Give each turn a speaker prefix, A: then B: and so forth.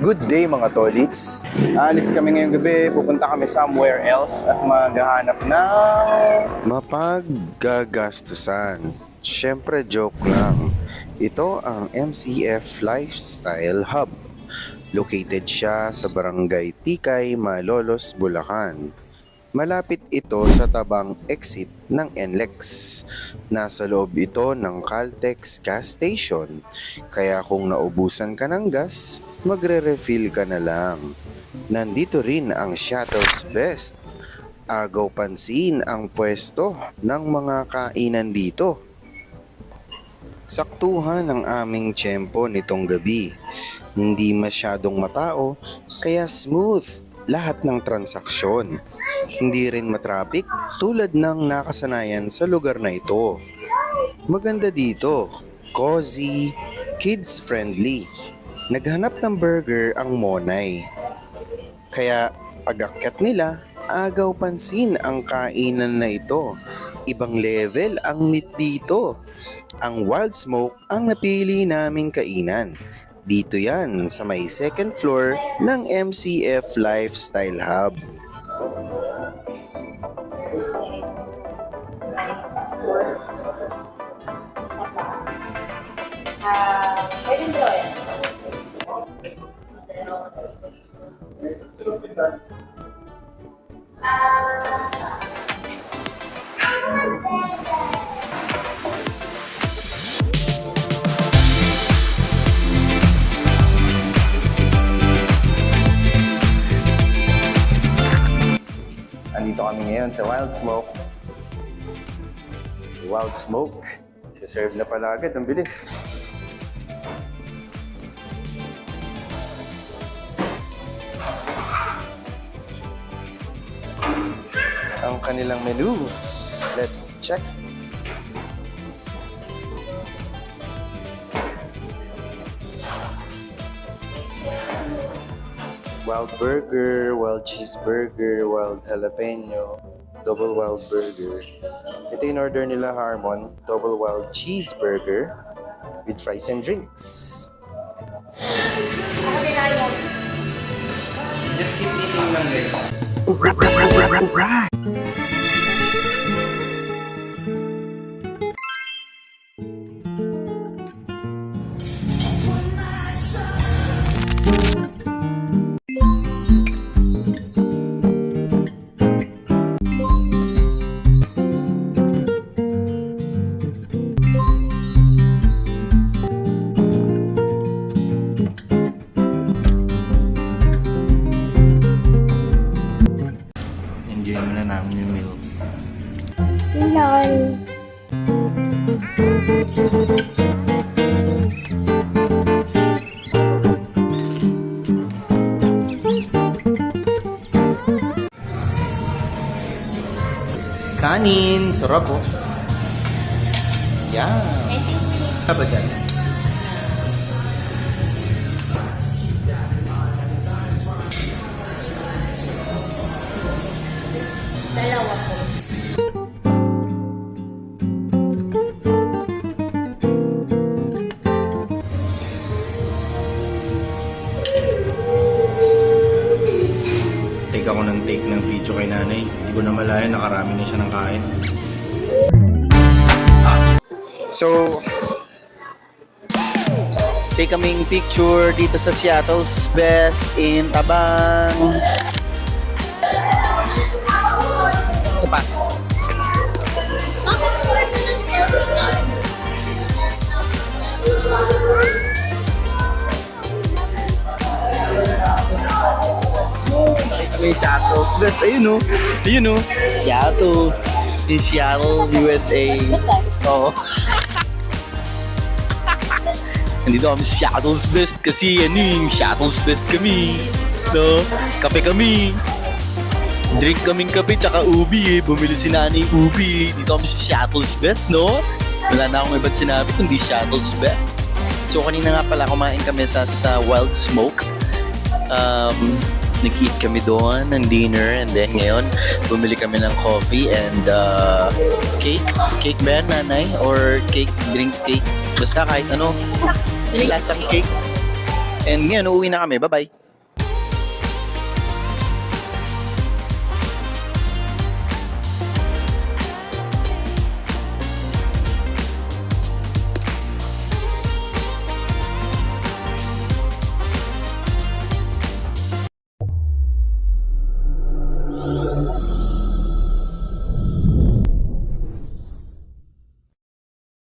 A: Good day mga tolits. Alis kami ngayong gabi, pupunta kami somewhere else at maghahanap ng mapaggagastusan. Siyempre joke lang. Ito ang MCF Lifestyle Hub. Located siya sa Barangay Tikay, Malolos, Bulacan. Malapit ito sa tabang exit ng NLEX. Nasa loob ito ng Caltex gas station. Kaya kung naubusan ka ng gas, magre-refill ka na lang. Nandito rin ang Shuttle's Best. Agaw pansin ang pwesto ng mga kainan dito. Saktuhan ang aming tiyempo nitong gabi. Hindi masyadong matao, kaya smooth lahat ng transaksyon. Hindi rin matraffic tulad ng nakasanayan sa lugar na ito. Maganda dito, cozy, kids-friendly. Naghanap ng burger ang Monay. Kaya pag-akyat nila, agaw pansin ang kainan na ito. Ibang level ang meat dito. Ang Wild Smoke ang napili naming kainan. Dito yan sa may second floor ng MCF Lifestyle Hub.
B: Pwede nyo eh.
A: Andito kami ngayon sa Wild Smoke. Wild Smoke. Serve na pala agad. Ang bilis. Ang kanilang menu. Let's check. Wild burger, wild cheeseburger, wild jalapeno, double wild burger. Ito yung order nila, Harmon, double wild cheeseburger with fries and drinks.
B: Ako din ayaw.
A: Just keep eating lang guys. Enjoy muna namin yung meal.
C: Lol.
A: Kanin! Sarap po. Yeah. Ano ba dyan?
B: Dalawa po.
A: Take ako ng take ng video kay nanay. Hindi ko na malaya, nakarami na siya ng kain. So, take kaming picture dito sa Seattle's Best in Tabang. Isa pa. Nakita ko yung Seattle's Best. Ayun o. Ayun o. Seattle's. In Seattle, USA. Oo. Nandito kami sa Seattle's Best kasi Seattle's Best kami. No? Kape kami. Drink kaming kape tsaka ubi eh. Bumili si nanay ubi. Dito kami sa Shuttle's Best, no? Wala na akong iba't sinabi kundi Shuttle's Best. So kanina nga pala kumain kami sa Wild Smoke. Nag-eat kami doon ng dinner and then ngayon bumili kami ng coffee and cake. Cake ba yan, nanay? Or cake, drink cake? Basta kahit ano. Lasang cake. And ngayon, uuwi na kami. Bye-bye.